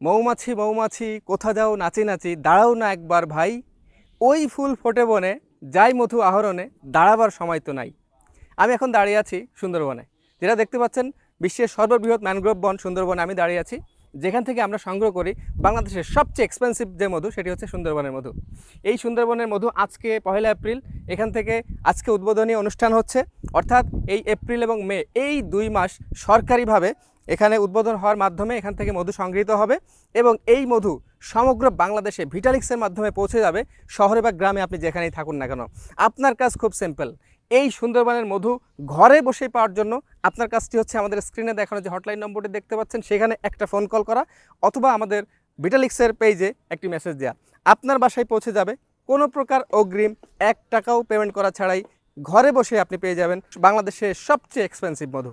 মৌমাছি মৌমাছি কোথা যাও নাচি নাচি দাঁড়াও না একবার ভাই, ওই ফুল ফোটে বনে যাই মধু আহরণে দাঁড়াবার সময় তো নাই। আমি এখন দাঁড়িয়ে আছি সুন্দরবনে, যেটা দেখতে পাচ্ছেন বিশ্বের সর্ববৃহৎ ম্যানগ্রোভ বন সুন্দরবনে আমি দাঁড়িয়ে আছি, যেখান থেকে আমরা সংগ্রহ করি বাংলাদেশের সবচেয়ে এক্সপেন্সিভ যে মধু সেটি হচ্ছে সুন্দরবনের মধু। এই সুন্দরবনের মধু আজকে 1 এপ্রিল এখান থেকে আজকে উদ্বোধনী অনুষ্ঠান হচ্ছে, অর্থাৎ এই এপ্রিল এবং মে এই 2 মাস সরকারিভাবে এখানে উদ্বোধন হওয়ার মাধ্যমে এখান থেকে মধু সংগৃহীত হবে এবং এই মধু সমগ্র বাংলাদেশে ভিটালিক্সের মাধ্যমে পৌঁছে যাবে। শহরে বা গ্রামে আপনি যেখানেই থাকুন না কেন, আপনার কাজ খুব সিম্পল। এই সুন্দরবনের মধু ঘরে বসে পাওয়ার জন্য আপনার কাজটি হচ্ছে আমাদের স্ক্রিনে দেখানো যে হটলাইন নম্বরটি দেখতে পাচ্ছেন সেখানে একটা ফোন কল করা, অথবা আমাদের ভিটালিক্সের পেজে একটি মেসেজ দেওয়া। আপনার বাসায় পৌঁছে যাবে, কোনো প্রকার অগ্রিম 1 টাকাও পেমেন্ট করা ছাড়াই ঘরে বসে আপনি পেয়ে যাবেন বাংলাদেশের সবচেয়ে এক্সপেন্সিভ মধু।